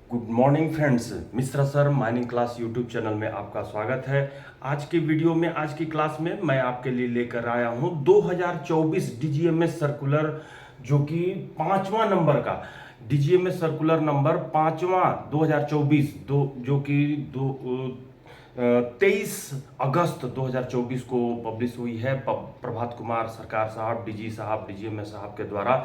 Good morning friends, Mishra sir mining class YouTube channel में आपका स्वागत है। आज के वीडियो में, आज की क्लास में मैं आपके लिए लेकर आया हूं 2024 डीजीएमएस सर्कुलर, जो कि पांचवा नंबर का डीजीएमएस सर्कुलर नंबर पांचवा 2024 जो कि 23 अगस्त 2024 को पब्लिश हुई है प्रभात कुमार सरकार साहब, डीजी साहब, डीजीएमएस साहब के द्वारा।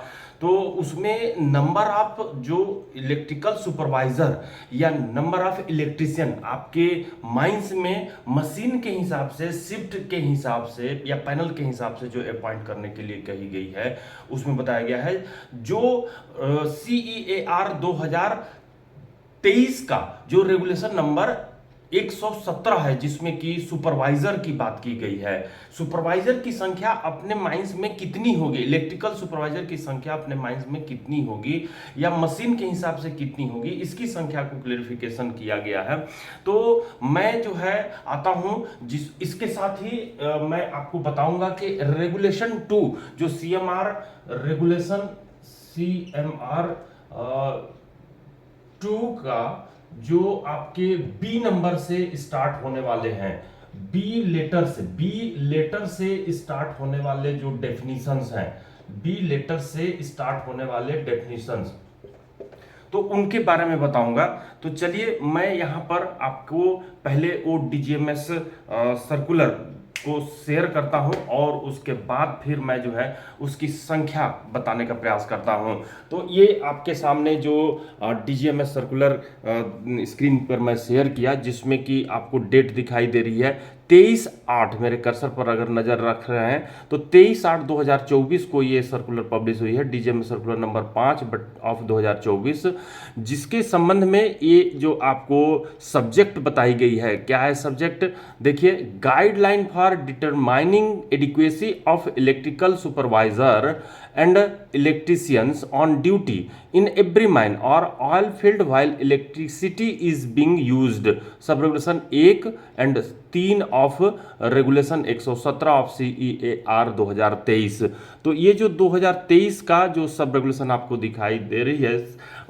तो उसमें नंबर ऑफ जो इलेक्ट्रिकल सुपरवाइजर या नंबर ऑफ इलेक्ट्रिशियन आपके माइंस में मशीन के हिसाब से, शिफ्ट के हिसाब से या पैनल के हिसाब से जो अपॉइंट करने के लिए कही गई है, उसमें बताया गया है जो CEAR 2023 का जो रेगुलेशन नंबर 117 है, जिसमें कि सुपरवाइजर की बात की गई है। सुपरवाइजर की संख्या अपने माइंस में कितनी होगी, इलेक्ट्रिकल सुपरवाइजर की संख्या अपने माइंस में कितनी होगी या मशीन के हिसाब से कितनी होगी, इसकी संख्या को क्लेरिफिकेशन किया गया है। तो मैं जो है आता हूं इसके साथ ही मैं आपको बताऊंगा कि रेगुलेशन 2 जो CMR रेगुलेशन CMR 2 का जो आपके बी नंबर से स्टार्ट होने वाले हैं, बी लेटर से स्टार्ट होने वाले जो डेफिनेशंस हैं, बी लेटर से स्टार्ट होने वाले डेफिनेशंस, तो उनके बारे में बताऊंगा। तो चलिए मैं यहां पर आपको पहले वो डीजीएमएस सर्कुलर को शेयर करता हूं और उसके बाद फिर मैं जो है उसकी संख्या बताने का प्रयास करता हूं। तो ये आपके सामने जो डीजीएमएस सर्कुलर स्क्रीन पर मैं शेयर किया, जिसमें कि आपको डेट दिखाई दे रही है 23/8, मेरे कर्सर पर अगर नजर रख रहे हैं तो 23/8/2024 को ये सर्कुलर पब्लिश हुई है, डीजीएमएस सर्कुलर नंबर 5 ऑफ 2024, जिसके संबंध में ये जो आपको सब्जेक्ट बताई गई है, क्या है सब्जेक्ट, देखिए, guideline for determining adequacy of electrical supervisor and electricians on duty in every mine और oil field while electricity is being used, sub regulation 1 and 3 of regulation 117 of CEAR 2023। तो ये जो 2023 का जो सब रेगुलेशन आपको दिखाई दे रही है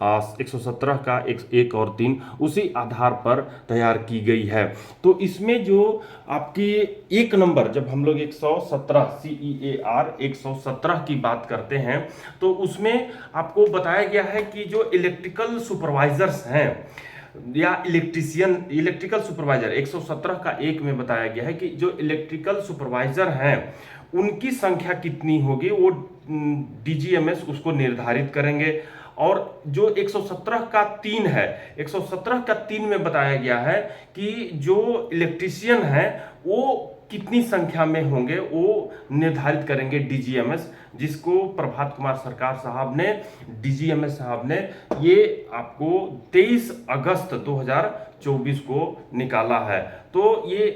117 का 1 और 3, उसी आधार पर तैयार की गई है। तो इसमें जो आपकी एक नंबर, जब हम लोग 117 CEAR 117 की बात करते हैं, तो उसमें आपको बताया गया है कि जो इलेक्ट्रिकल सुपरवाइजर्स हैं या इलेक्ट्रिकल सुपरवाइजर 117 का 1 में बताया गया है कि जो इलेक्ट्रिकल सुपरवाइजर हैं उनकी संख्या कितनी होगी, वो डीजीएमएस उसको निर्धारित करेंगे। और जो 117 का 3 है, 117 का 3 में बताया गया है कि जो इलेक्ट्रीशियन है वो कितनी संख्या में होंगे वो निर्धारित करेंगे डीजीएमएस, जिसको प्रभात कुमार सरकार साहब ने, डीजीएमएस साहब ने ये आपको 23 अगस्त 2024 को निकाला है। तो ये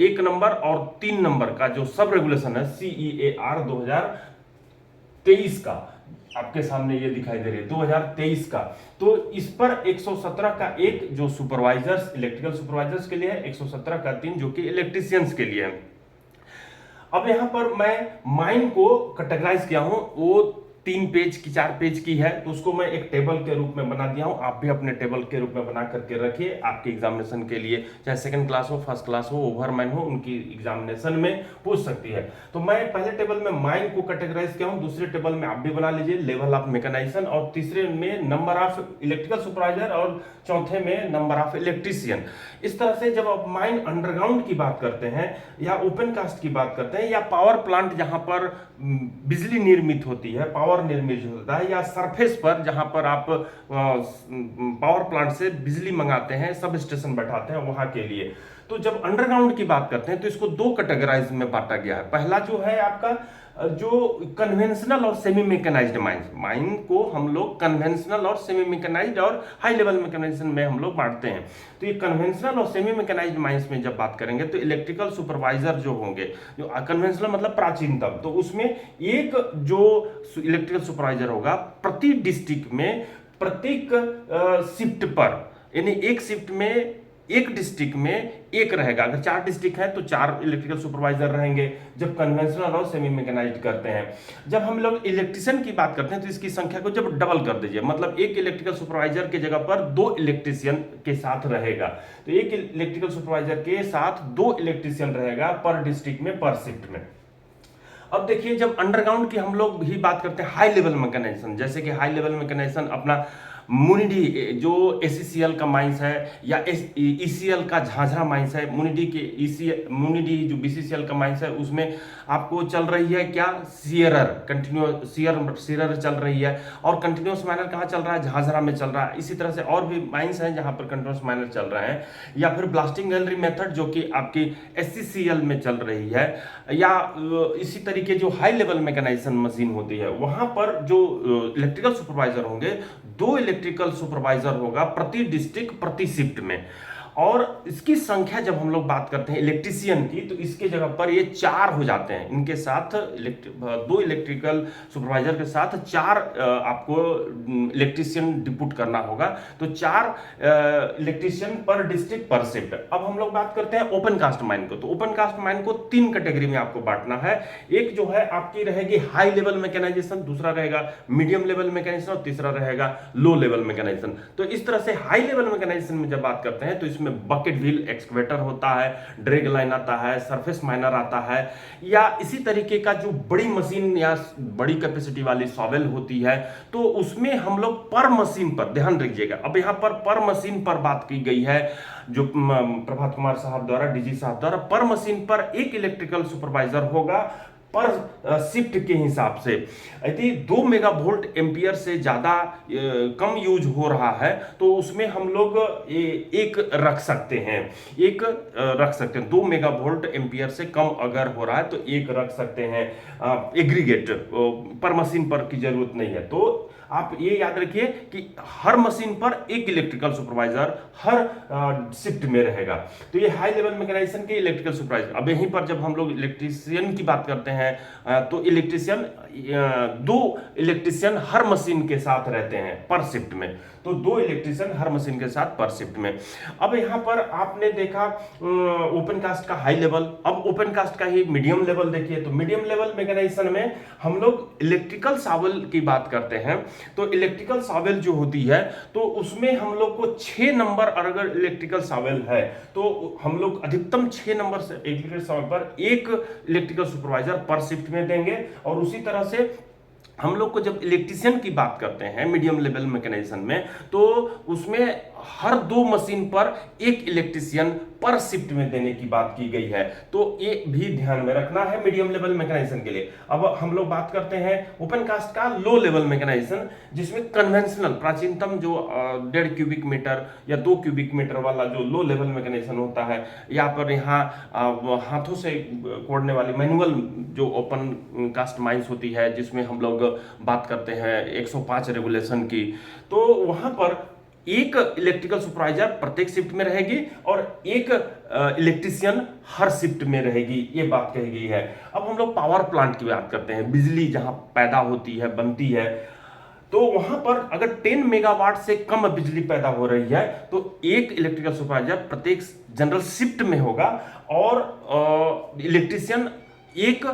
1 नंबर और 3 नंबर का जो सब रेगुलेशन है CEAR 2023 का, आपके सामने ये दिखाई दे रही है 2023 का। तो इस पर 117 का 1 जो सुपरवाइजर्स, इलेक्ट्रिकल सुपरवाइजर्स के लिए है, 117 का 3 जो कि इलेक्ट्रिशियंस के लिए है। अब यहां पर मैं माइन को कैटेगराइज किया हूं, वो 3 पेज की, 4 पेज की है, तो उसको मैं एक टेबल के रूप में बना दिया हूं। आप भी अपने टेबल के रूप में बना करके रखिए, आपके एग्जामिनेशन के लिए, चाहे सेकंड क्लास हो, फर्स्ट क्लास हो, ओवरमैन हो, उनकी एग्जामिनेशन में पूछ सकती है। तो मैं पहले टेबल में माइन को कैटेगराइज किया हूं, दूसरे टेबल में आप भी बना लीजिए लेवल ऑफ मैकेनाइजेशन, और तीसरे में नंबर ऑफ इलेक्ट्रिकल सुपरवाइजर, और चौथे में नंबर ऑफ इलेक्ट्रीशियन। इस तरह से जब आप माइन अंडरग्राउंड की बात करते हैं या ओपन कास्ट की बात करते हैं या पावर प्लांट जहां पर बिजली निर्मित होती है, पावर निर्मित होता है, या सरफेस पर जहां पर आप पावर प्लांट से बिजली मंगाते हैं, सब स्टेशन बैठाते हैं, वहां के लिए, तो जब अंडरग्राउंड की बात करते हैं तो इसको 2 कैटेगराइज में बांटा गया है। पहला जो है आपका जो कन्वेंशनल और सेमी मैकेनाइज्ड माइन को हम लोग कन्वेंशनल और सेमी मैकेनाइज्ड और हाई लेवल मैकेनाइजेशन में हम लोग बांटते हैं। तो ये कन्वेंशनल और सेमी मैकेनाइज्ड माइंस में जब बात करेंगे तो इलेक्ट्रिकल सुपरवाइजर जो होंगे, जो कन्वेंशनल मतलब प्राचीनतम, तो उसमें एक जो इलेक्ट्रिकल सुपरवाइजर होगा प्रति डिस्ट्रिक्ट में, प्रत्येक शिफ्ट पर, यानी एक शिफ्ट में एक डिस्ट्रिक्ट में एक रहेगा। अगर 4 डिस्ट्रिक्ट है तो 4 इलेक्ट्रिकल सुपरवाइजर रहेंगे जब कन्वेंशनल और सेमी मैकेनाइज्ड करते हैं। जब हम लोग इलेक्ट्रिशियन की बात करते हैं तो इसकी संख्या को जब डबल कर दीजिए, मतलब एक इलेक्ट्रिकल सुपरवाइजर की जगह पर 2 इलेक्ट्रिशियन के साथ रहेगा। तो एक इलेक्ट्रिकल सुपरवाइजर के साथ 2 इलेक्ट्रिशियन रहेगा पर डिस्ट्रिक्ट में, पर शिफ्ट में। अब देखिए, जब अंडरग्राउंड की हम लोग भी बात करते हैं, हाई लेवल मैकेनाइजेशन, जैसे कि हाई लेवल मैकेनाइजेशन अपना मुनिडी जो एसीसीएल का माइंस है या ईसीएल का झाझरा माइंस है, मुनिडी के मुनिडी जो बीसीसीएल का माइंस है उसमें आपको चल रही है क्या, सीयरर कंटिन्यूस सीयरर चल रही है। और कंटिन्यूस माइनर कहाँ चल रहा है, झाझरा में चल रहा है। इसी तरह से और भी माइंस हैं जहां पर कंटिन्यूस माइनर चल रहे हैं। या फिर ब्लास्टिंग गैलरी मेथड जो कि आपकी एससीसीएल में चल रही है। या इसी तरीके जो हाई लेवल मैकेनाइजेशन मशीन होती है वहां पर जो इलेक्ट्रिकल सुपरवाइजर होंगे, 2 इलेक्ट्रिकल सुपरवाइजर होगा प्रति डिस्ट्रिक्ट प्रति शिफ्ट में। और इसकी संख्या जब हम लोग बात करते हैं इलेक्ट्रिशियन की, तो इसके जगह पर ये 4 हो जाते हैं। इनके साथ 2 इलेक्ट्रिकल सुपरवाइजर के साथ 4 आपको इलेक्ट्रिशियन डिप्यूट करना होगा। तो 4 इलेक्ट्रिशियन पर डिस्ट्रिक्ट पर शिफ्ट। अब हम लोग बात करते हैं ओपन कास्ट माइन को। तो ओपन कास्ट माइन को 3 कैटेगरी में आपको बांटना है। एक जो है आपकी रहेगी हाई लेवल मैकेनाइजेशन, दूसरा रहेगा मीडियम लेवल मैकेनाइजेशन और तीसरा रहेगा लो लेवल मैकेनाइजेशन। तो इस तरह से हाई लेवल मैकेनाइजेशन में जब बात करते हैं तो इसमें बकेट व्हील एक्सकवेटर होता है, ड्रैग लाइन आता है, सरफेस माइनर आता है, या इसी तरीके का जो बड़ी मशीन या बड़ी कैपेसिटी वाली शॉवेल होती है। तो उसमें हम लोग पर मशीन पर ध्यान रखिएगा। अब यहां पर मशीन पर बात की गई है जो प्रभात कुमार साहब द्वारा, डीजी साहब द्वारा, पर मशीन पर एक इलेक्ट्रिकल सुपरवाइजर होगा पर शिफ्ट के हिसाब से। यदि 2 मेगा वोल्ट एम्पियर से ज्यादा कम यूज हो रहा है तो उसमें हम लोग एक रख सकते हैं, 2 मेगा वोल्ट एम्पियर से कम अगर हो रहा है तो एक रख सकते हैं। एग्रीगेट पर मशीन पर की जरूरत नहीं है। तो आप ये याद रखिए कि हर मशीन पर एक इलेक्ट्रिकल सुपरवाइजर हर शिफ्ट में रहेगा। तो ये हाई लेवल मैकेनाइजेशन के इलेक्ट्रिकल सुपरवाइजर। अब यहीं पर जब हम लोग इलेक्ट्रिशियन की बात करते हैं तो इलेक्ट्रिशियन 2 इलेक्ट्रिशियन हर मशीन के साथ रहते हैं पर शिफ्ट में। तो 2 इलेक्ट्रिशियन हर मशीन के साथ पर शिफ्ट में। अब यहां पर आपने देखा ओपन कास्ट का हाई लेवल, अब ओपन कास्ट का ही मीडियम लेवल देखिए। तो मीडियम लेवल मैकेनाइजेशन में हम लोग इलेक्ट्रिकल शावल की बात करते हैं। तो इलेक्ट्रिकल शावल जो होती है तो उसमें हम लोग को 6 नंबर, अगर इलेक्ट्रिकल शावल है तो हम लोग अधिकतम 6 नंबर से इलेक्ट्रिकल शावल पर एक इलेक्ट्रिकल सुपरवाइजर पर शिफ्ट में देंगे। और उसी तरह से हम लोग को जब इलेक्ट्रिशियन की बात करते हैं मीडियम लेवल मैकेनाइजेशन में तो उसमें हर 2 मशीन पर एक इलेक्ट्रिशियन पर शिफ्ट में देने की बात की गई है। तो ये भी ध्यान में रखना है मीडियम लेवल मैकेनाइजेशन के लिए। अब हम लोग बात करते हैं ओपन कास्ट का लो लेवल मैकेनाइजेशन, जिसमें कन्वेंशनल प्राचीनतम जो 1.5 क्यूबिक मीटर या 2 क्यूबिक मीटर वाला जो लो लेवल मैकेनाइजेशन होता है, यहाँ पर हाथों से कोड़ने वाली मैनुअल जो ओपन कास्ट माइंस होती है, जिसमें हम लोग बात करते हैं 105 रेगुलेशन की। तो वहां पर एक इलेक्ट्रिकल सुपरवाइजर प्रत्येक शिफ्ट में रहेगी और एक इलेक्ट्रिशियन हर शिफ्ट में रहेगी, ये बात कही गई है। अब हम लोग पावर प्लांट की बात करते हैं, बिजली जहां पैदा होती है, बनती है। तो वहां पर अगर 10 मेगावाट से कम बिजली पैदा हो रही है तो एक इलेक्ट्रिकल सुपरवाइजर प्रत्येक जनरल शिफ्ट में होगा और इलेक्ट्रिशियन एक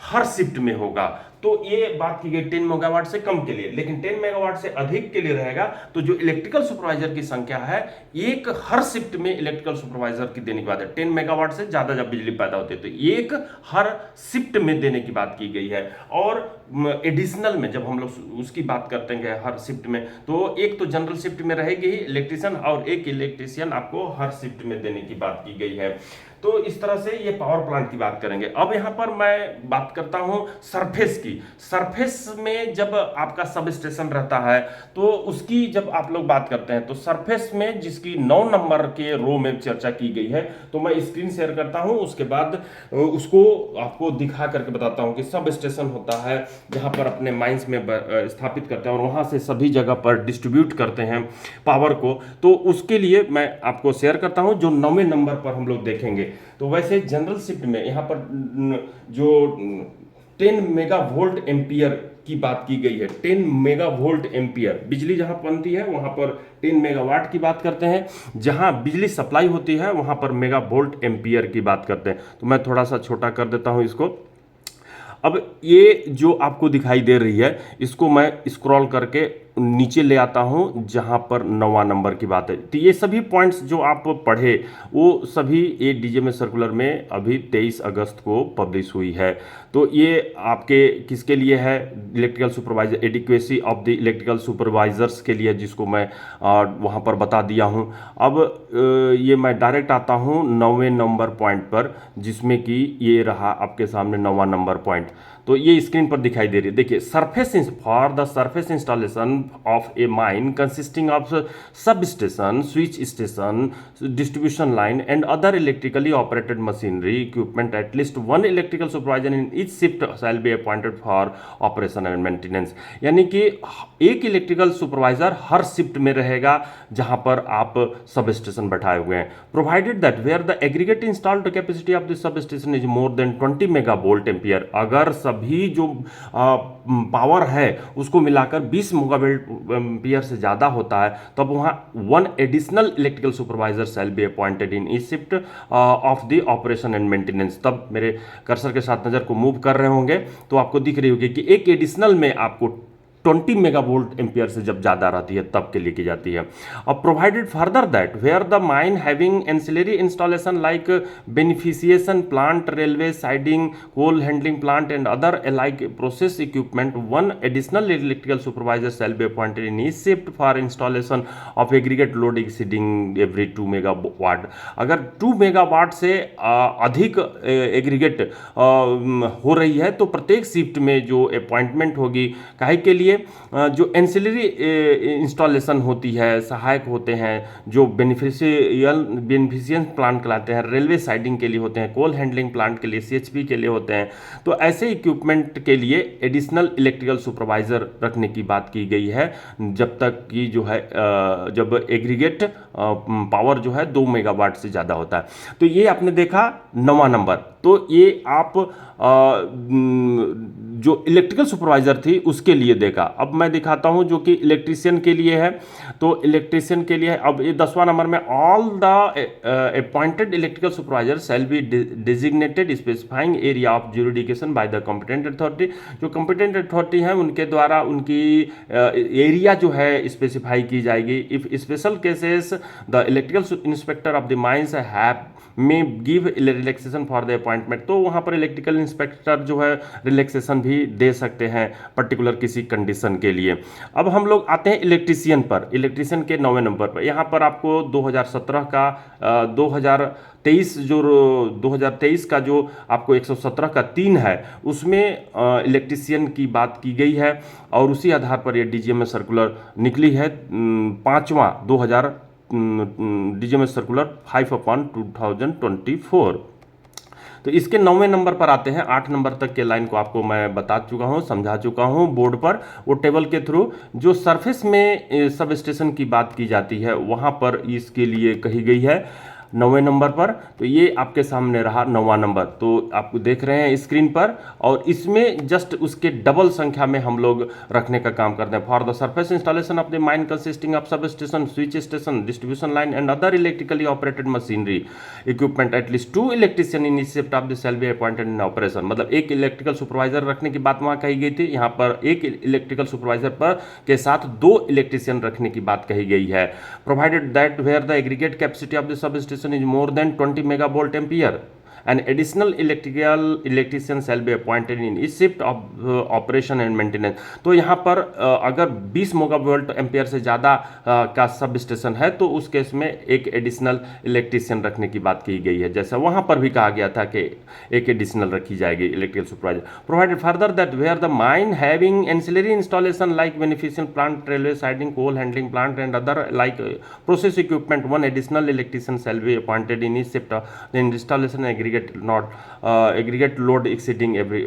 हर शिफ्ट में होगा। तो ये बात की गई 10 मेगावाट से कम के लिए। लेकिन 10 मेगावाट से अधिक के लिए रहेगा तो जो इलेक्ट्रिकल सुपरवाइजर की संख्या है एक हर शिफ्ट में इलेक्ट्रिकल सुपरवाइजर की देने की बात है। 10 मेगावाट से ज्यादा जब बिजली पैदा होती है तो एक हर शिफ्ट में देने की बात की गई है। और एडिशनल में जब हम लोग उसकी बात करते हैं हर शिफ्ट में, तो एक तो जनरल शिफ्ट में रहेगी ही इलेक्ट्रिशियन और एक इलेक्ट्रिशियन आपको हर शिफ्ट में देने की बात की गई है। तो इस तरह से ये पावर प्लांट की बात करेंगे। अब यहां पर मैं बात करता हूं सरफेस की। सरफेस में जब आपका सब स्टेशन रहता है तो उसकी जब आप लोग बात करते हैं तो सरफेस में जिसकी 9 नंबर के रो में चर्चा की गई है, तो मैं स्क्रीन शेयर करता हूं, उसके बाद उसको आपको दिखा करके बताता हूं कि सब स्टेशन होता है जहां पर अपने माइंस में स्थापित करते हैं और वहां से सभी जगह पर डिस्ट्रीब्यूट करते हैं पावर को। तो उसके लिए मैं आपको शेयर करता हूं जो 9वें नंबर पर हम लोग देखेंगे। तो वैसे जनरल शिफ्ट में यहाँ पर जो 10 मेगा वोल्ट एम्पियर की बात की गई है। 10 मेगा वोल्ट एम्पियर बिजली जहां बनती है वहां पर 10 मेगावाट की बात करते हैं, जहां बिजली सप्लाई होती है वहां पर मेगा वोल्ट एम्पियर की बात करते हैं। तो मैं थोड़ा सा छोटा कर देता हूं इसको। अब ये जो आपको दिखाई दे रही है इसको मैं स्क्रॉल करके नीचे ले आता हूं जहां पर 9वां नंबर की बात है। तो ये सभी पॉइंट्स जो आप पढ़े वो सभी ये डीजीएमए सर्कुलर में अभी 23 अगस्त को पब्लिश हुई है। तो ये आपके किसके लिए है? Electrical supervisor, adequacy of the electrical supervisors के लिए, जिसको मैं वहां पर बता दिया हूं। अब ये मैं डायरेक्ट आता हूं 9वें नंबर पॉइंट पर, जिसमें कि ये रहा आपके सामने 9वां नंबर पॉइंट। तो ये स्क्रीन पर दिखाई दे रही है, देखिए। Surface for the surface installation of A mine consisting of sub station, switch station, distribution line and other electrically operated machinery equipment at least one electrical supervisor in each shift shell be appointed for operation and maintenance. यानी कि एक electrical supervisor हर shift में रहेगा जहां पर आप sub station बैठाए हुए हैं। Provided that where the aggregate installed capacity of the substation is more than 20 mega volt ampere. अगर सभी जो पावर है उसको मिलाकर 20 मेगावोल्ट एम्पियर से ज्यादा होता है, तब वहां one additional electrical supervisor shall be appointed in each shift of the operation and maintenance. तब मेरे कर्सर के साथ नजर को मूव कर रहे होंगे तो आपको दिख रही होगी कि एक एडिशनल में आपको 20 मेगा वोल्ट एम्पियर से जब ज्यादा रहती है तब के लिए की जाती है। अब provided further that where the mine having ancillary installation like beneficiation plant, railway siding, coal handling plant and other like process equipment, one additional electrical supervisor shall be appointed in each shift for installation of aggregate load exceeding every 2 megawatt. अगर 2 megawatt से अधिक aggregate हो रही है तो प्रत्येक shift में जो अपॉइंटमेंट होगी, काहे के लिए जो एंसिलरी इंस्टॉलेशन होती है, सहायक होते हैं, जो बेनिफिशियंट प्लांट कहलाते हैं, रेलवे साइडिंग के लिए होते हैं, कोल हैंडलिंग प्लांट के लिए, सीएचपी के लिए होते हैं। तो ऐसे इक्विपमेंट के लिए एडिशनल इलेक्ट्रिकल सुपरवाइजर रखने की बात की गई है, जब तक कि जो है जब एग्रीगेट पावर जो है 2 मेगावाट से ज़्यादा होता है। तो ये आपने देखा 9वां नंबर। तो ये आप जो इलेक्ट्रिकल सुपरवाइजर थी उसके लिए देखा। अब मैं दिखाता हूं जो कि इलेक्ट्रीशियन के लिए है। तो इलेक्ट्रीशियन के लिए अब ये 10वां नंबर में all the appointed electrical supervisor shall B designated specifying area of jurisdiction by the competent authority. जो कॉम्पिटेंट अथॉरिटी है उनके द्वारा उनकी एरिया जो है स्पेसिफाई की जाएगी। If special cases the electrical inspector of the mines have may give relaxation for the appointment. तो वहां पर इलेक्ट्रिकल इंस्पेक्टर जो है रिलैक्सेशन भी दे सकते हैं पर्टिकुलर किसी कंडीशन के लिए। अब हम लोग आते हैं इलेक्ट्रीशियन पर। इलेक्ट्रीशियन के 9वें नंबर पर यहाँ पर आपको 2017 का 2023 का जो आपको 117 का 3 है उसमें इलेक्ट्रीशियन की बात की गई है और उसी आधार पर ये डीजीएमए सर्कुलर निकली है। 5वां डीजीएमए सर्कुलर 5/2024। तो इसके 9वें नंबर पर आते हैं। 8 नंबर तक के लाइन को आपको मैं बता चुका हूं, समझा चुका हूं बोर्ड पर, वो टेबल के थ्रू। जो सरफेस में सब स्टेशन की बात की जाती है वहां पर इसके लिए कही गई है 9वें नंबर पर। तो ये आपके सामने रहा 9वां नंबर, तो आप देख रहे हैं स्क्रीन पर। और इसमें जस्ट उसके डबल संख्या में हम लोग रखने का काम करते हैं। For the surface installation of the mine consisting of sub station, switch station, distribution line and other electrically operated machinery equipment at least 2 electrician in shift of the shell be appointed in operation. मतलब एक electrical supervisor रखने की बात वहां कही गई थी, यहाँ पर एक इलेक्ट्रिकल सुपरवाइजर पर के साथ 2 इलेक्ट्रीशियन रखने की बात कही गई है। Provided that where the aggregate capacity of the substation is more than 20 megavolt ampere. An additional electrician shall be appointed in each shift of operation and maintenance. तो यहाँ पर अगर 20 मेगावोल्ट एम्पियर से ज़्यादा का सब स्टेशन है तो उस केस में एक एडिशनल इलेक्ट्रीशियन रखने की बात की गई है, जैसा वहाँ पर भी कहा गया था कि एक एडिशनल रखी जाएगी electrical supervisor. Provided further that where the mine having ancillary installation like beneficial plant, railway siding, coal handling plant and other like process equipment, one additional electrician shall be appointed in each shift the installation aggregate load exceeding every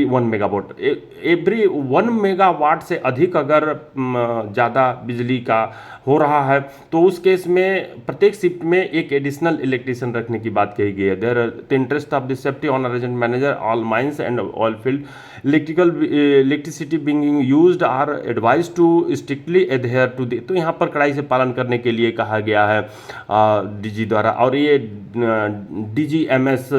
1 megawatt, every 1 megawatt से अधिक अगर ज़्यादा बिजली का हो रहा है तो उस केस में प्रत्येक शिफ्ट में एक एडिशनल इलेक्ट्रीशियन रखने की बात कही गई है। There the interest of the safety on arrangement manager all mines and oil field electricity being used are advise to strictly adhere to the, तो यहाँ पर कड़ाई से पालन करने के लिए कहा गया है डीजी द्वारा। और ये DGMS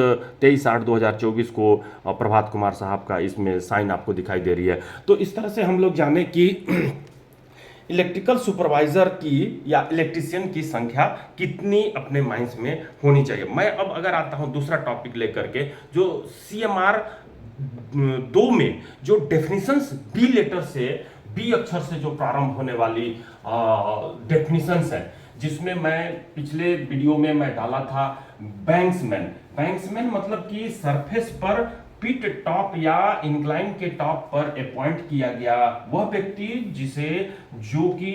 23/8/2024 को प्रभात कुमार साहब का इसमें साइन आपको दिखाई दे रही है। तो इस तरह से हम लोग जाने कि इलेक्ट्रिकल सुपरवाइजर की या इलेक्ट्रिशियन की संख्या कितनी अपने माइंस में होनी चाहिए। मैं अब अगर आता हूं दूसरा टॉपिक लेकर के, जो CMR 2 में जो डेफिनेशंस बी लेटर से, बी अक्षर से जो प्रारंभ होने वाली डेफिनेशंस है, जिसमें मैं पिछले वीडियो में मैं डाला था बैंक्समैन। बैंक्समैन मतलब कि सरफेस पर पिट टॉप या इंक्लाइन के टॉप पर अपॉइंट किया गया वह व्यक्ति जिसे, जो कि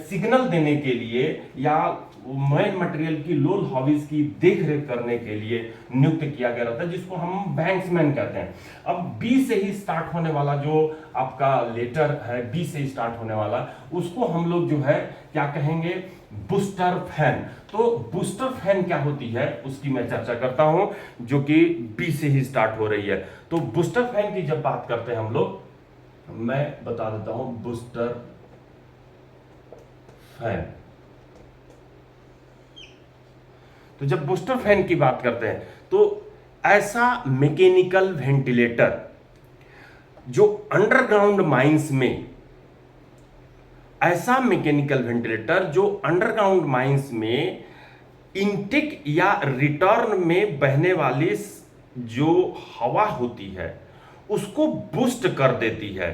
सिग्नल देने के लिए या मैन मटेरियल की लोल हॉबीज की देखरेख करने के लिए नियुक्त किया गया रहता है, जिसको हम बैंक्समैन कहते हैं। अब बी से ही स्टार्ट होने वाला जो आपका लेटर है, बी से स्टार्ट होने वाला, उसको हम लोग जो है क्या कहेंगे, बूस्टर फैन। तो बूस्टर फैन क्या होती है उसकी मैं चर्चा करता हूं, जो कि बी से ही स्टार्ट हो रही है। तो बूस्टर फैन की जब बात करते हैं हम लोग, मैं बता देता हूं बूस्टर फैन। तो जब बूस्टर फैन की बात करते हैं तो ऐसा मैकेनिकल वेंटिलेटर जो अंडरग्राउंड माइंस में, ऐसा मैकेनिकल वेंटिलेटर जो अंडरग्राउंड माइंस में इनटेक या रिटर्न में बहने वाली जो हवा होती है उसको बूस्ट कर देती है।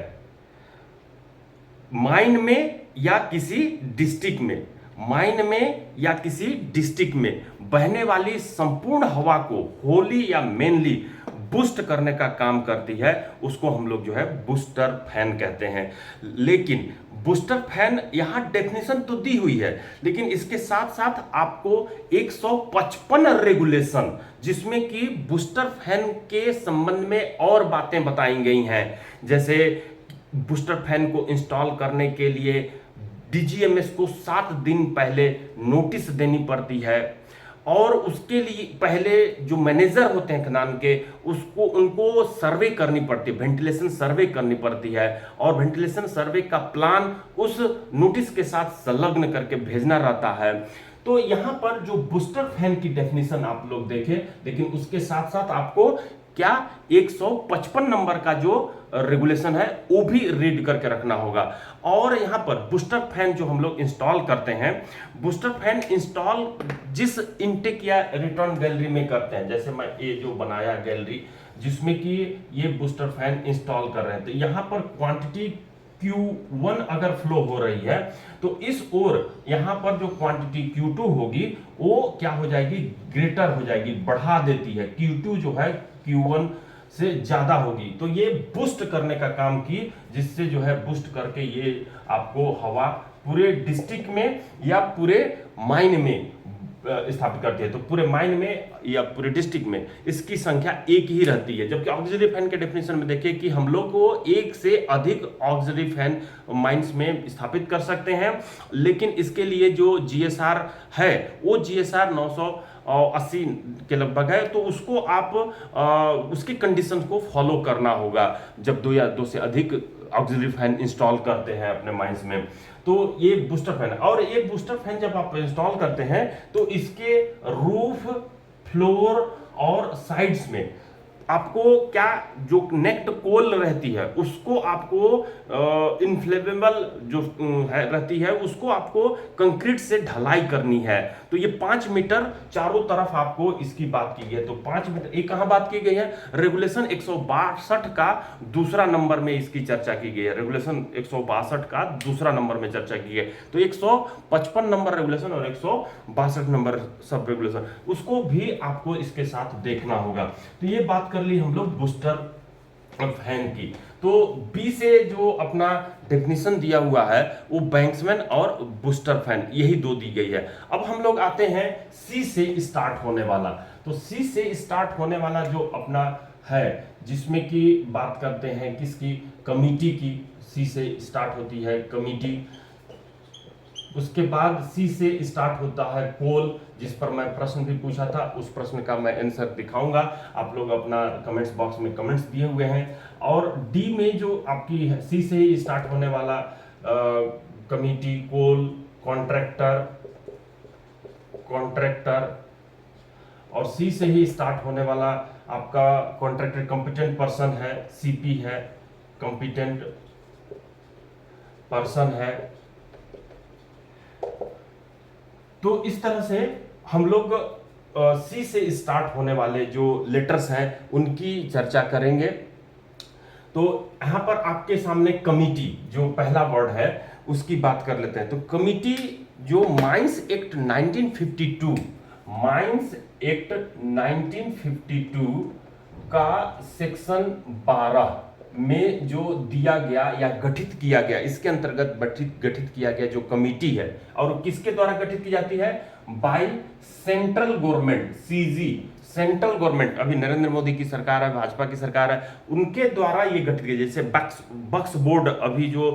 माइन में या किसी डिस्ट्रिक्ट में, माइन में या किसी डिस्ट्रिक्ट में बहने वाली संपूर्ण हवा को होली या मेनली बूस्ट करने का काम करती है, उसको हम लोग जो है बूस्टर फैन कहते हैं। लेकिन बूस्टर फैन यहां डेफिनेशन तो दी हुई है, लेकिन इसके साथ साथ आपको 155 रेगुलेशन, जिसमें कि बूस्टर फैन के संबंध में और बातें बताई गई हैं। जैसे बूस्टर फैन को इंस्टॉल करने के लिए DGMS को 7 दिन पहले नोटिस देनी पड़ती है, और उसके लिए पहले जो मैनेजर होते हैं खदान के, उनको सर्वे करनी पड़ती है, वेंटिलेशन सर्वे करनी पड़ती है, और वेंटिलेशन सर्वे का प्लान उस नोटिस के साथ संलग्न करके भेजना रहता है। तो यहां पर जो बूस्टर फैन की डेफिनेशन आप लोग देखें, लेकिन उसके साथ साथ आपको क्या 155 नंबर का जो रेगुलेशन है वो भी रीड करके रखना होगा। और यहां पर बूस्टर फैन जो हम लोग इंस्टॉल करते हैं, बूस्टर फैन इंस्टॉल जिस इनटेक या रिटर्न गैलरी में करते हैं, जैसे मैं ये जो बनाया गैलरी जिसमें कि ये बूस्टर फैन इंस्टॉल कर रहे हैं, तो यहां पर क्वांटिटी Q1 अगर फ्लो हो रही है तो इस ओर यहां पर जो क्वांटिटी Q2 होगी वो क्या हो जाएगी, ग्रेटर हो जाएगी, बढ़ा देती है। Q2 जो है Q1 से ज्यादा होगी, तो ये बूस्ट करने का काम की, जिससे जो है बूस्ट करके ये आपको हवा पूरे डिस्ट्रिक्ट में या पूरे माइन में स्थापित करती है। तो पूरे माइन में या पूरे डिस्ट्रिक्ट में इसकी संख्या एक ही रहती है। जबकि ऑक्सिलरी फैन के डेफिनेशन में देखिए कि हम लोग को एक से अधिक ऑक्सिलरी फैन माइंस में स्थापित कर सकते हैं, लेकिन इसके लिए जो GSR है वो GSR 980 के लगभग है, तो उसको आप उसकी कंडीशन को फॉलो करना होगा जब 2 या 2 से अधिक ऑक्सिलरी फैन इंस्टॉल करते हैं अपने माइंस में। तो ये बूस्टर फैन है। और ये बूस्टर फैन जब आप इंस्टॉल करते हैं तो इसके रूफ, फ्लोर और साइड्स में आपको क्या जो नेक्ड कोल रहती है उसको आपको इन्फ्लेमेबल जो है रहती है उसको आपको कंक्रीट से ढलाई करनी है। तो ये 5 मीटर चारों तरफ आपको इसकी बात की गई है। तो 5 मीटर ये कहां बात की गई है, रेगुलेशन 162 का दूसरा नंबर में इसकी चर्चा की गई है। रेगुलेशन 162 का दूसरा नंबर में चर्चा की है। तो 155 नंबर रेगुलेशन और 162 नंबर सब रेगुलेशन, उसको भी आपको इसके साथ देखना होगा। तो ये बात कर ली हम लोग बूस्टर फैन की। तो बी से जो अपना डेफिनेशन दिया हुआ है वो बैंक्समैन और बूस्टर फैन, यही दो दी गई है। अब हम लोग आते हैं सी से स्टार्ट होने वाला। तो सी से स्टार्ट होने वाला जो अपना है, जिसमें कि बात करते हैं किसकी, कमिटी की। सी से स्टार्ट होती है कमिटी। उसके बाद सी से स्टार्ट होता है कोल, जिस पर मैं प्रश्न भी पूछा था, उस प्रश्न का मैं आंसर दिखाऊंगा। आप लोग अपना कमेंट्स बॉक्स में कमेंट्स दिए हुए हैं। और डी में जो आपकी है, सी से स्टार्ट होने वाला कमिटी, कोल, कॉन्ट्रैक्टर, कॉन्ट्रैक्टर, और सी से ही स्टार्ट होने वाला आपका कॉन्ट्रैक्टर कॉम्पिटेंट पर्सन है, सीपी है, कॉम्पिटेंट पर्सन है। तो इस तरह से हम लोग सी से स्टार्ट होने वाले जो लेटर्स हैं उनकी चर्चा करेंगे। तो यहां पर आपके सामने कमिटी जो पहला वर्ड है उसकी बात कर लेते हैं। तो कमिटी जो माइंस एक्ट 1952, माइंस एक्ट 1952 का सेक्शन 12 में जो दिया गया या गठित किया गया, इसके अंतर्गत गठित किया गया जो कमिटी है, और किसके द्वारा गठित की जाती है, by central government, CG, central government, अभी नरेंद्र मोदी की सरकार है, भाजपा की सरकार है, उनके द्वारा ये गठित किया। जैसे बक्स बोर्ड अभी जो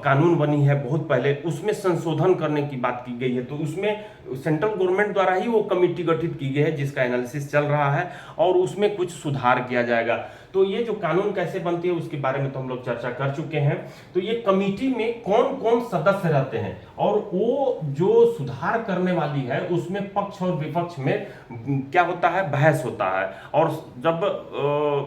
कानून बनी है बहुत पहले, उसमें संशोधन करने की बात की गई है, तो उसमें सेंट्रल गवर्नमेंट द्वारा ही वो कमिटी गठित की गई है, जिसका एनालिसिस चल रहा है और उसमें कुछ सुधार किया जाएगा। तो ये जो कानून कैसे बनती है उसके बारे में तो हम लोग चर्चा कर चुके हैं। तो ये कमिटी में कौन कौन सदस्य रहते हैं और वो जो सुधार करने वाली है उसमें पक्ष और विपक्ष में क्या होता है, बहस होता है, और जब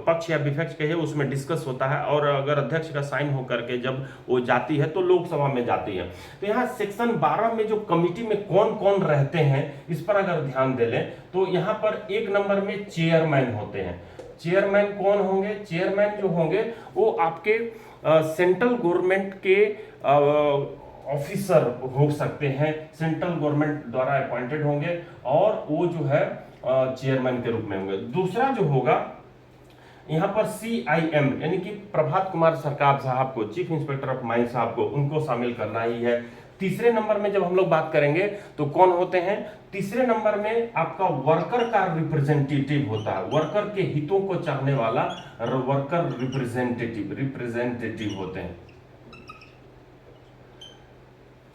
पक्ष या विपक्ष कहे उसमें डिस्कस होता है, और अगर अध्यक्ष का साइन होकर के जब वो जाती है तो लोकसभा में जाती है। तो यहाँ सेक्शन 12 में जो कमिटी में कौन कौन रहते हैं इस पर अगर ध्यान दे लें तो यहाँ पर एक नंबर में चेयरमैन होते हैं। चेयरमैन कौन होंगे, चेयरमैन जो होंगे वो आपके सेंट्रल गवर्नमेंट के ऑफिसर हो सकते हैं, सेंट्रल गवर्नमेंट द्वारा अपॉइंटेड होंगे और वो जो है चेयरमैन के रूप में होंगे। दूसरा जो होगा यहाँ पर CIM यानी कि प्रभात कुमार सरकार साहब को, चीफ इंस्पेक्टर ऑफ माइन साहब को, उनको शामिल करना ही है। तीसरे नंबर में जब हम लोग बात करेंगे तो कौन होते हैं, तीसरे नंबर में आपका वर्कर का रिप्रेजेंटेटिव होता है, वर्कर के हितों को चाहने वाला वर्कर रिप्रेजेंटेटिव होते हैं।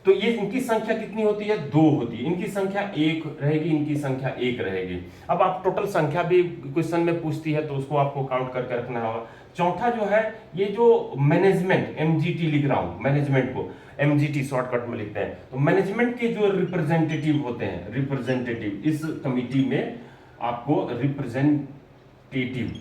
तो ये इनकी संख्या कितनी होती है, 2 होती है, इनकी संख्या 1 रहेगी, इनकी संख्या 1 रहेगी। अब आप टोटल संख्या भी क्वेश्चन में पूछती है तो उसको आपको काउंट करके रखना होगा। चौथा जो है ये जो मैनेजमेंट, MGT लिख रहा हूं, मैनेजमेंट को MGT शॉर्टकट में लिखते हैं, तो मैनेजमेंट के जो रिप्रेजेंटेटिव होते हैं, रिप्रेजेंटेटिव इस कमिटी में आपको रिप्रेजेंटेटिव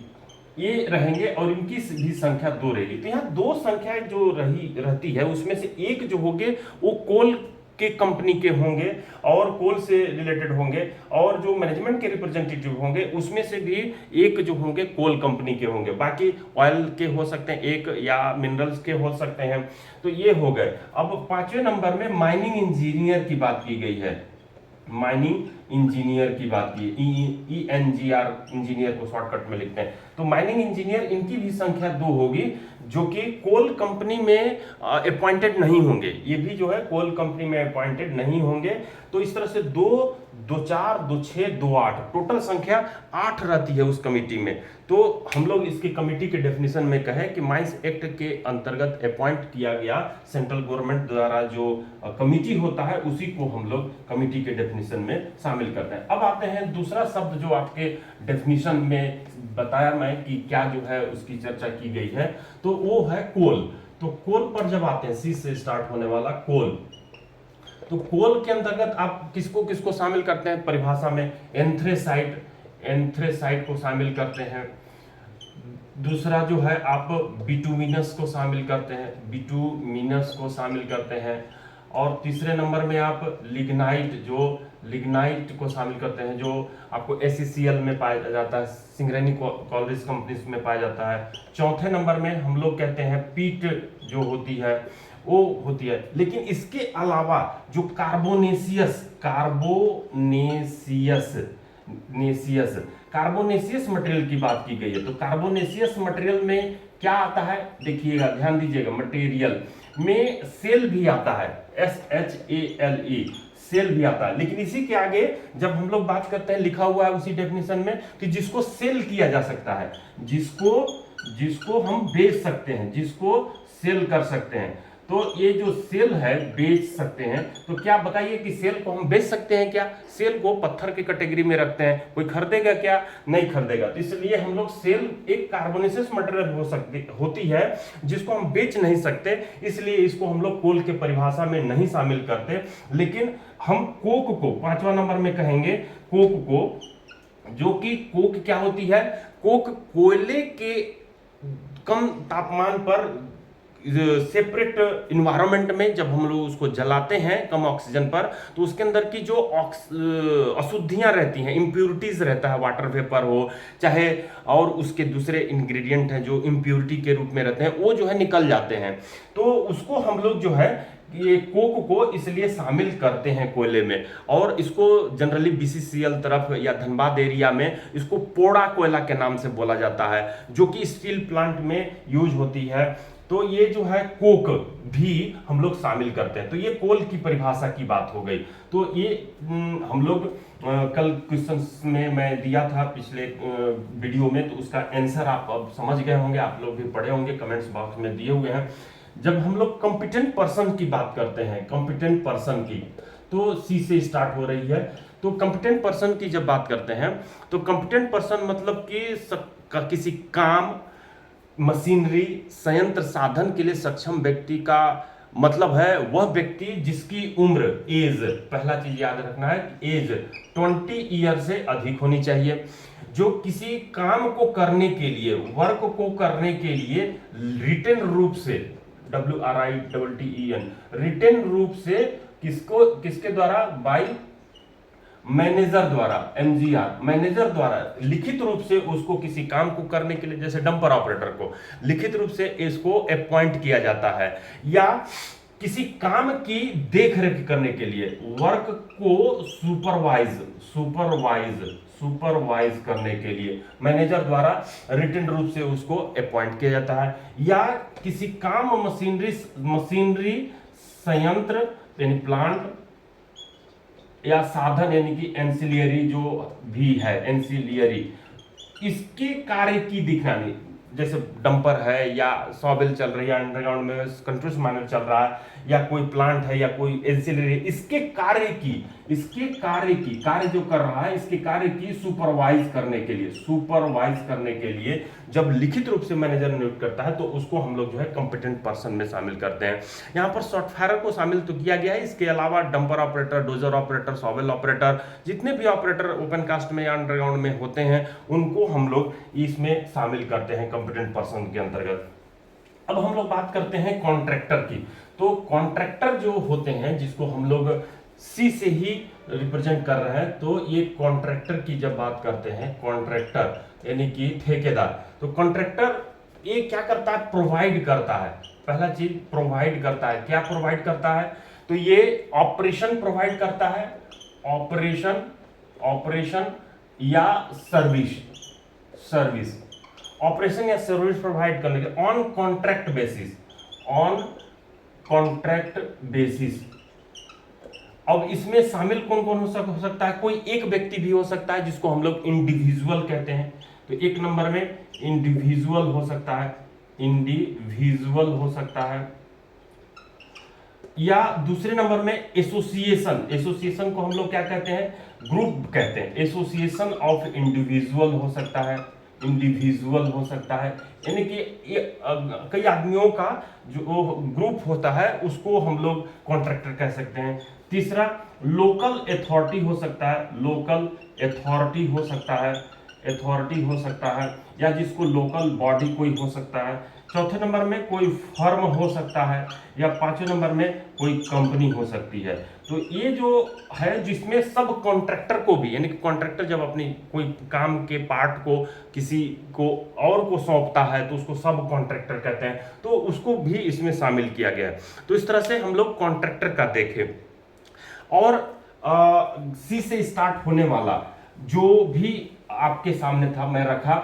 ये रहेंगे और इनकी भी संख्या 2 रहेगी। तो यहाँ 2 संख्या जो रहती है उसमें से एक जो होंगे वो कोल के कंपनी के होंगे और कोल से रिलेटेड होंगे, और जो मैनेजमेंट के रिप्रेजेंटेटिव होंगे उसमें से भी एक जो होंगे कोल कंपनी के होंगे, बाकी ऑयल के हो सकते हैं एक, या मिनरल्स के हो सकते हैं। तो ये हो गए। अब 5वें नंबर में माइनिंग इंजीनियर की बात की गई है, माइनिंग इंजीनियर की बात की, ENGR इंजीनियर को शॉर्टकट में लिखते हैं। तो माइनिंग इंजीनियर इनकी भी संख्या 2 होगी, जो कि कोल कंपनी में अपॉइंटेड नहीं होंगे, ये भी जो है कोल कंपनी में अपॉइंटेड नहीं होंगे। तो इस तरह से 2, 2, 4, 2, 6, 2, 8 टोटल संख्या 8 रहती है उस कमिटी में। तो हम लोग इसकी कमिटी के डेफिनेशन में कहें कि माइंस एक्ट के अंतर्गत अपॉइंट किया गया सेंट्रल गवर्नमेंट द्वारा जो कमिटी होता है उसी को हम लोग कमिटी के डेफिनेशन में शामिल करते हैं। अब आते हैं दूसरा शब्द जो आपके डेफिनेशन में बताया मैं कि क्या जो है उसकी चर्चा की गई है, तो वो है कोल। तो कोल पर जब आते हैं, सी से स्टार्ट होने वाला कोल, तो कोल के अंतर्गत आप किसको किसको शामिल करते हैं परिभाषा में, एंथ्रेसाइट, एंथ्रेसाइट को शामिल करते हैं। दूसरा जो है आप बिटुमिनस को शामिल करते हैं, बिटुमिनस को शामिल करते हैं। और तीसरे नंबर में आप लिग्नाइट, जो लिग्नाइट को शामिल करते हैं, जो आपको SCCL में पाया जाता है, सिंगरेनी कॉलरेज कंपनीज में पाया जाता है। चौथे नंबर में हम लोग कहते हैं पीट जो होती है वो होती है। लेकिन इसके अलावा जो कार्बोनेशियस, कार्बोनेशियस मटेरियल की बात की गई है। तो कार्बोनेशियस मटेरियल में क्या आता है, देखिएगा ध्यान दीजिएगा, मटेरियल में सेल भी आता है, SHALE, सेल भी आता है। लेकिन इसी के आगे जब हम लोग बात करते हैं, लिखा हुआ है उसी डेफिनेशन में कि जिसको सेल किया जा सकता है, जिसको हम बेच सकते हैं, जिसको सेल कर सकते हैं। तो ये जो सेल है बेच सकते हैं, तो क्या बताइए कि सेल को हम बेच सकते हैं क्या? सेल को पत्थर की कैटेगरी में रखते हैं, कोई खरीदेगा क्या? नहीं खरीदेगा। तो इसलिए हम लोग सेल एक कार्बोनेसियस मटेरियल होती है जिसको हम बेच नहीं सकते, इसलिए इसको हम लोग कोल के परिभाषा में नहीं शामिल करते। लेकिन हम कोक को 5वां नंबर में कहेंगे, कोक को, जो कि कोक क्या होती है, कोक कोयले के कम तापमान पर सेपरेट इन्वायरमेंट में जब हम लोग उसको जलाते हैं कम ऑक्सीजन पर, तो उसके अंदर की जो अशुद्धियां रहती हैं, इम्प्यूरिटीज रहता है, वाटर वेपर हो चाहे और उसके दूसरे इंग्रेडिएंट हैं जो इम्प्यूरिटी के रूप में रहते हैं, वो जो है निकल जाते हैं। तो उसको हम लोग जो है ये कोक को इसलिए शामिल करते हैं कोयले में, और इसको जनरली BCCL तरफ या धनबाद एरिया में इसको पोड़ा कोयला के नाम से बोला जाता है, जो कि स्टील प्लांट में यूज होती है। तो ये जो है कोक भी हम लोग शामिल करते हैं। तो ये कोल की परिभाषा की बात हो गई। तो ये हम लोग कल क्वेश्चंस में मैं दिया था पिछले वीडियो में, तो उसका आंसर आप अब समझ गए होंगे, आप लोग भी पढ़े होंगे, कमेंट्स बॉक्स में दिए हुए हैं। जब हम लोग कॉम्पिटेंट पर्सन की बात करते हैं, कॉम्पिटेंट पर्सन की, तो C से स्टार्ट हो रही है। तो कॉम्पिटेंट पर्सन की जब बात करते हैं, तो कॉम्पिटेंट पर्सन मतलब कि किसी काम, मशीनरी, संयंत्र, साधन के लिए सक्षम व्यक्ति का मतलब है वह व्यक्ति जिसकी उम्र, एज, पहला चीज याद रखना है, एज 20 ईयर से अधिक होनी चाहिए, जो किसी काम को करने के लिए, वर्क को करने के लिए रिटन रूप से, WRITTEN, रिटन रूप से किसके द्वारा, बाई मैनेजर द्वारा, MGR, मैनेजर द्वारा लिखित रूप से उसको किसी काम को करने के लिए, जैसे डंपर ऑपरेटर को लिखित रूप से इसको अपॉइंट किया जाता है, या किसी काम की देखरेख करने के लिए, वर्क को सुपरवाइज करने के लिए मैनेजर द्वारा रिटन रूप से उसको अपॉइंट किया जाता है, या किसी काम, मशीनरी, संयंत्र यानी प्लांट, या साधन यानी कि एंसिलियरी जो भी है, एंसिलियरी, इसके कार्य की दिखानी, जैसे डंपर है या सॉबिल चल रही है, अंडरग्राउंड में कंट्रोल माइनर चल रहा है, या कोई प्लांट है या कोई एंसिलियरी, इसके कार्य की कार्य जो कर रहा है, इसके कार्य की सुपरवाइज करने के लिए जब लिखित रूप से मैनेजर नियुक्त करता है, तो उसको हम लोग जो है कॉम्पिटेंट पर्सन में शामिल करते हैं। यहाँ पर सॉफ्टवेयर को शामिल तो किया गया है, इसके अलावा dumper operator, dozer operator, shovel operator, जितने भी ऑपरेटर ओपन कास्ट में या अंडरग्राउंड में होते हैं, उनको हम लोग इसमें शामिल करते हैं कॉम्पिटेंट पर्सन के अंतर्गत। अब हम लोग बात करते हैं कॉन्ट्रैक्टर की। तो कॉन्ट्रैक्टर जो होते हैं, जिसको हम लोग C से ही रिप्रेजेंट कर रहे हैं, तो ये कॉन्ट्रैक्टर की जब बात करते हैं, कॉन्ट्रैक्टर यानी कि ठेकेदार, तो कॉन्ट्रैक्टर ये क्या करता है, प्रोवाइड करता है। पहला चीज प्रोवाइड करता है, क्या प्रोवाइड करता है, तो ये ऑपरेशन प्रोवाइड करता है, ऑपरेशन या सर्विस, ऑपरेशन या सर्विस प्रोवाइड करने के ऑन कॉन्ट्रैक्ट बेसिस। अब इसमें शामिल कौन कौन हो सकता है, कोई एक व्यक्ति भी हो सकता है जिसको हम लोग इंडिविजुअल कहते हैं। तो एक नंबर में इंडिविजुअल हो सकता है, या दूसरे नंबर में एसोसिएशन को हम लोग क्या कहते हैं, ग्रुप कहते हैं, एसोसिएशन ऑफ इंडिविजुअल हो सकता है, यानी कि कई आदमियों का जो ग्रुप होता है उसको हम लोग कॉन्ट्रैक्टर कह सकते हैं। तीसरा लोकल अथॉरिटी हो सकता है, या जिसको लोकल बॉडी कोई हो सकता है। चौथे नंबर में कोई फर्म हो सकता है, या पांचवें नंबर में कोई कंपनी हो सकती है। तो ये जो है जिसमें सब कॉन्ट्रैक्टर को भी, यानी कि कॉन्ट्रैक्टर जब अपनी कोई काम के पार्ट को किसी को और को सौंपता है तो उसको सब कॉन्ट्रैक्टर कहते हैं, तो उसको भी इसमें शामिल किया गया है। तो इस तरह से हम लोग कॉन्ट्रैक्टर का देखें। और C से स्टार्ट होने वाला जो भी आपके सामने था, मैं रखा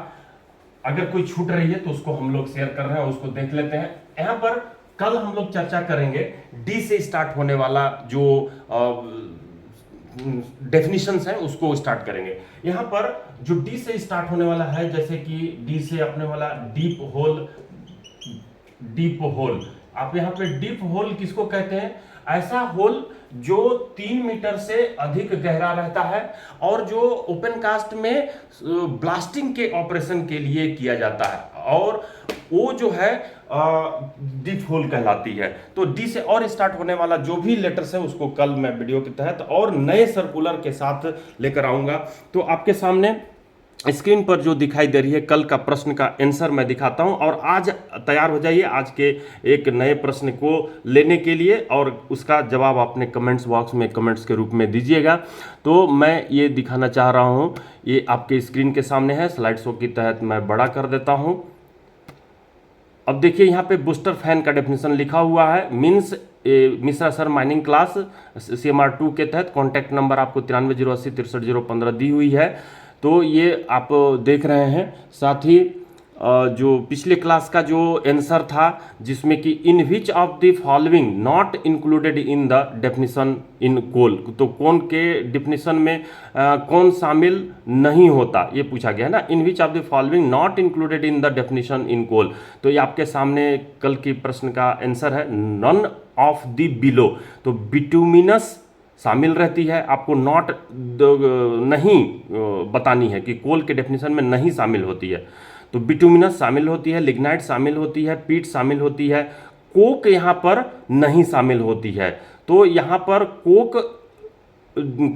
अगर कोई छूट रही है तो उसको हम लोग शेयर कर रहे हैं, उसको देख लेते हैं। यहाँ पर कल हम लोग चर्चा करेंगे डी से स्टार्ट होने वाला जो डेफिनिशंस है उसको स्टार्ट करेंगे। यहाँ पर जो डी से स्टार्ट होने वाला है, जैसे कि डी से अपने वाला डीप होल, डीप होल, आप यहाँ पे डीप होल किसको कहते हैं? ऐसा होल जो 3 मीटर से अधिक गहरा रहता है और जो ओपन कास्ट में ब्लास्टिंग के ऑपरेशन के लिए किया जाता है, और वो जो है डीप होल कहलाती है। तो डी से और स्टार्ट होने वाला जो भी लेटर्स है उसको कल मैं वीडियो के तहत और नए सर्कुलर के साथ लेकर आऊंगा। तो आपके सामने स्क्रीन पर जो दिखाई दे रही है कल का प्रश्न का आंसर मैं दिखाता हूं, और आज तैयार हो जाइए आज के एक नए प्रश्न को लेने के लिए, और उसका जवाब अपने कमेंट्स बॉक्स में कमेंट्स के रूप में दीजिएगा। तो मैं ये दिखाना चाह रहा हूं, ये आपके स्क्रीन के सामने है, स्लाइड शो के तहत मैं बड़ा कर देता हूं। अब देखिए यहाँ पे बूस्टर फैन का डेफिनेशन लिखा हुआ है, means Mishra sir mining class CMR2 के तहत कॉन्टैक्ट नंबर आपको 9308063015 दी हुई है। तो ये आप देख रहे हैं। साथ ही जो पिछले क्लास का जो आंसर था जिसमें कि in which of the following not included in the definition in coal, तो कौन के डेफिनेशन में कौन शामिल नहीं होता ये पूछा गया है ना। In which of the following not included in the definition in coal, तो ये आपके सामने कल की प्रश्न का आंसर है नन ऑफ द बिलो। तो बिटुमिनस शामिल रहती है, आपको नॉट नहीं बतानी है कि कोल के डेफिनेशन में नहीं शामिल होती है। तो बिटुमिनस शामिल होती है, लिग्नाइट शामिल होती है, पीट शामिल होती है, कोक यहाँ पर नहीं शामिल होती है। तो यहाँ पर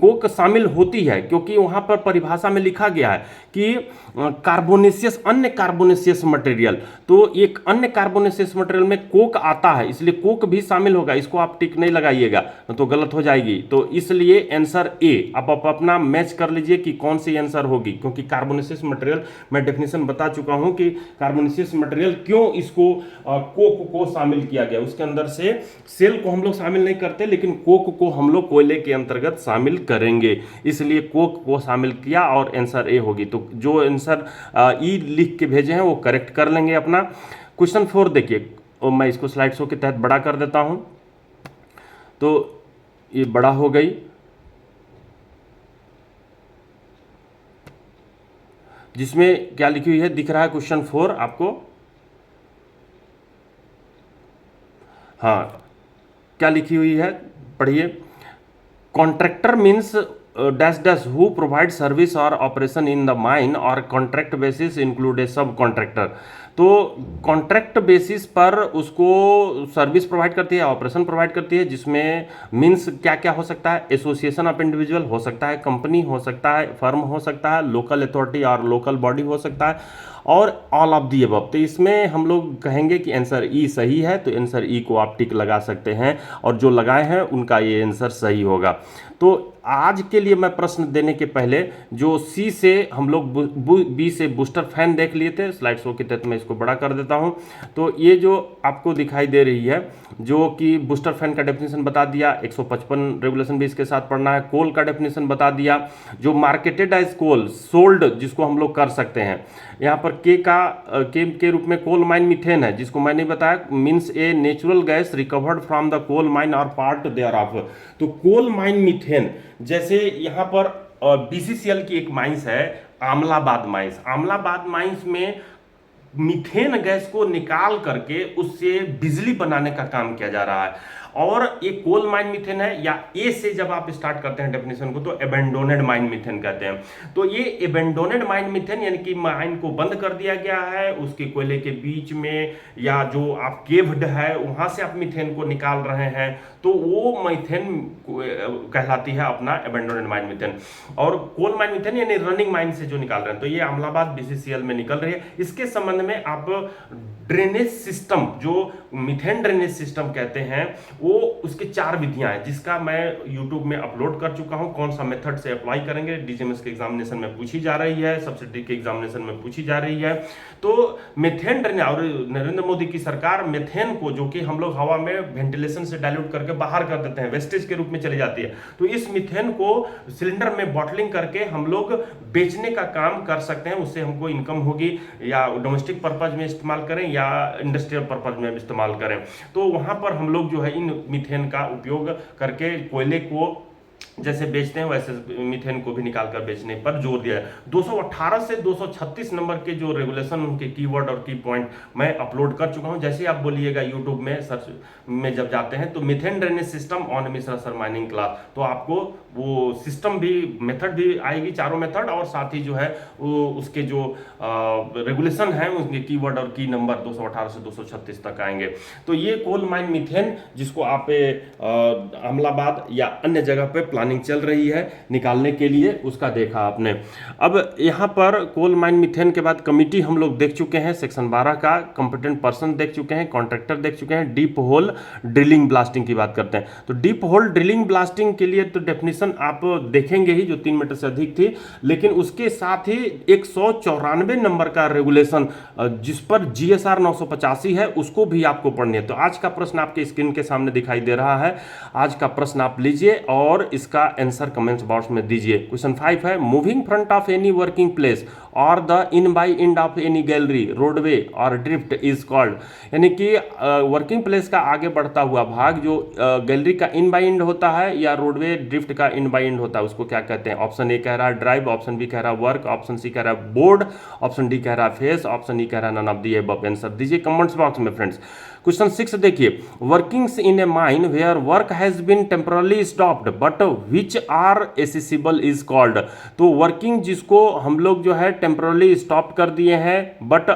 कोक शामिल होती है क्योंकि वहाँ पर परिभाषा में लिखा गया है कि कार्बोनेशियस अन्य कार्बोनेशियस मटेरियल, तो एक अन्य कार्बोनेशियस मटेरियल में कोक आता है, इसलिए कोक भी शामिल होगा। इसको आप टिक नहीं लगाइएगा तो गलत हो जाएगी। तो इसलिए आंसर ए आप अपना मैच कर लीजिए कि कौन सी आंसर होगी, क्योंकि कार्बोनेशियस मटेरियल मैं डेफिनेशन बता चुका हूं कि कार्बोनेशियस मटेरियल क्यों इसको कोक को शामिल किया गया। उसके अंदर से सेल को हम लोग शामिल नहीं करते, लेकिन कोक को हम लोग कोयले के अंतर्गत शामिल करेंगे, इसलिए कोक को शामिल किया और आंसर ए होगी। तो जो आंसर ई लिख के भेजे हैं वो करेक्ट कर लेंगे अपना। क्वेश्चन 4 देखिए, और मैं इसको स्लाइड शो के तहत बड़ा कर देता हूं, तो ये बड़ा हो गई। जिसमें क्या लिखी हुई है दिख रहा है क्वेश्चन 4 आपको? हाँ, क्या लिखी हुई है पढ़िए। Contractor means dash dash who provide service और ऑपरेशन इन द माइन और कॉन्ट्रैक्ट बेसिस इंक्लूड ए सब कॉन्ट्रैक्टर। तो कॉन्ट्रैक्ट बेसिस पर उसको सर्विस प्रोवाइड करती है, ऑपरेशन प्रोवाइड करती है, जिसमें मीन्स क्या क्या हो सकता है? एसोसिएशन ऑफ इंडिविजुअल हो सकता है, कंपनी हो सकता है, फर्म हो सकता है, लोकल अथॉरिटी और लोकल बॉडी हो सकता है, और ऑल ऑफ दी अबव। तो इसमें हम लोग कहेंगे कि आंसर ई सही है, तो आंसर ई को आप टिक लगा सकते हैं, और जो लगाए हैं उनका ये आंसर सही होगा। तो आज के लिए मैं प्रश्न देने के पहले जो सी से हम लोग बी से बूस्टर फैन देख लिए थे, स्लाइड शो के तहत मैं इसको बड़ा कर देता हूं। तो ये जो आपको दिखाई दे रही है जो कि बूस्टर फैन का डेफिनेशन बता दिया, 155 रेगुलेशन भी इसके साथ पढ़ना है। कोल का डेफिनेशन बता दिया, जो मार्केटेड एज कोल सोल्ड जिसको हम लोग कर सकते हैं। यहाँ पर के रूप में कोल माइन मीथेन है, जिसको मैंने बताया means a natural gas recovered from the coal mine और पार्ट देयर ऑफ। तो कोल माइन मीथेन, जैसे यहाँ पर BCCL की एक माइंस है आमलाबाद माइंस। आमलाबाद माइंस में मीथेन गैस को निकाल करके उससे बिजली बनाने का काम किया जा रहा है, और ये कोल माइन मीथेन है, या ए से जब आप स्टार्ट करते हैं डेफिनेशन को तो एबेंडोनेड माइन मीथेन कहते हैं। तो ये एबेंडोनेड माइन मीथेन यानी कि माइन को बंद कर दिया गया है, उसके कोयले के बीच में या जो आप केव्ड है वहां से आप मीथेन को निकाल रहे हैं, तो वो मीथेन कहलाती है अपना एबेंडोनेड माइन मीथेन। और कोल माइन मीथेन यानी रनिंग माइन से जो निकाल रहे हैं, तो ये अमलाबाद BCCL में निकल रही है। इसके संबंध में आप ड्रेनेज सिस्टम, जो मीथेन ड्रेनेज सिस्टम कहते हैं, वो उसके 4 विधियां हैं, जिसका मैं यूट्यूब में अपलोड कर चुका हूं। कौन सा मेथड से अप्लाई करेंगे, डीजीएमएस के एग्जामिनेशन में पूछी जा रही है, सब्सिडी के एग्जामिनेशन में पूछी जा रही है। तो मेथेन और नरेंद्र मोदी की सरकार मेथेन को, जो कि हम लोग हवा में वेंटिलेशन से डाइल्यूट करके बाहर कर देते हैं, वेस्टेज के रूप में चली जाती है, तो इस मीथेन को सिलेंडर में बॉटलिंग करके हम लोग बेचने का काम कर सकते हैं। उससे हमको इनकम होगी, या डोमेस्टिक पर्पज में इस्तेमाल करें या इंडस्ट्रियल पर्पज में इस्तेमाल करें। तो वहां पर हम लोग जो है इन मीथेन का उपयोग करके कोयले को जैसे बेचते हैं वैसे मीथेन को भी निकालकर बेचने पर जोर दिया है। 218 से 236 नंबर के जो रेगुलेशन, उनके कीवर्ड और की पॉइंट मैं अपलोड कर चुका हूं। जैसे आप बोलिएगा यूट्यूब में सर्च में जब जाते हैं तो methane drainage system on Mishra sir mining class, तो आपको वो सिस्टम भी, मेथड भी आएगी, चारों मेथड, और साथ ही जो है वो उसके जो रेगुलेशन है उनके कीवर्ड और की नंबर 218 से 236 तक आएंगे। तो ये कोल माइन मीथेन, जिसको आप अमलाबाद या अन्य जगह पे प्लानिंग चल रही है निकालने के लिए, उसका देखा आपने। अब यहाँ पर कोल माइन मीथेन के बाद कमिटी हम लोग देख चुके हैं, सेक्शन 12 का कंपिटेंट पर्सन देख चुके हैं, कॉन्ट्रैक्टर देख चुके हैं। डीप होल ड्रिलिंग ब्लास्टिंग की बात करते हैं, तो डीप होल ड्रिलिंग ब्लास्टिंग के लिए तो डेफिनेशन आप देखेंगे ही, जो 3 मीटर से अधिक थी, लेकिन उसके साथ ही 194 नंबर का रेगुलेशन जिस पर जीएसआर 985 है, उसको भी आपको पढ़नी है। तो आज का प्रश्न आपके स्क्रीन के सामने दिखाई दे रहा है। आज का प्रश्न आप लीजिए और इसका आंसर कमेंट्स बॉक्स में दीजिए। क्वेश्चन 5 है, moving front of any working place और the in by end of any gallery, roadway और ड्रिफ्ट इज कॉल्ड। यानी कि वर्किंग प्लेस का आगे बढ़ता हुआ भाग जो गैलरी का इन बाई एंड होता है या रोडवे ड्रिफ्ट का इन बाई एंड होता है, उसको क्या कहते हैं? ऑप्शन ए कह रहा है ड्राइव, ऑप्शन बी कह रहा है वर्क, ऑप्शन सी कह रहा है बोर्ड, ऑप्शन डी कह रहा है फेस, ऑप्शन ई कह रहा है none of the above. Answer दीजिए कमेंट्स बॉक्स में फ्रेंड्स। क्वेश्चन 6 देखिए, workings in a mine where work has been temporarily stopped but which are accessible is called. तो वर्किंग जिसको हम लोग जो है टेम्परली स्टॉप कर दिए हैं, बट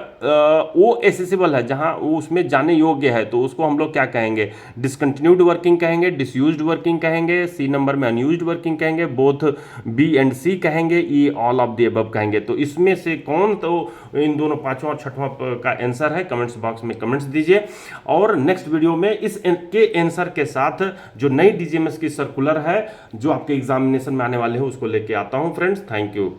वो एसेसिबल है, जहां उसमें जाने योग्य है, तो उसको हम लोग क्या कहेंगे? डिसकंटिन्यूड वर्किंग कहेंगे, डिसयूज्ड वर्किंग कहेंगे, सी नंबर में अनयूज्ड वर्किंग कहेंगे, बोथ बी एंड सी कहेंगे, ई ऑल ऑफ द अबव कहेंगे। तो इसमें से कौन, तो इन दोनों 5वां और 6वां का आंसर है? कमेंट्स बॉक्स में कमेंट्स दीजिए। और नेक्स्ट वीडियो में इस के आंसर के साथ जो नई डीजीएमएस की सर्कुलर है जो आपके एग्जामिनेशन में आने वाले हैं उसको लेके आता हूं फ्रेंड्स। Thank you.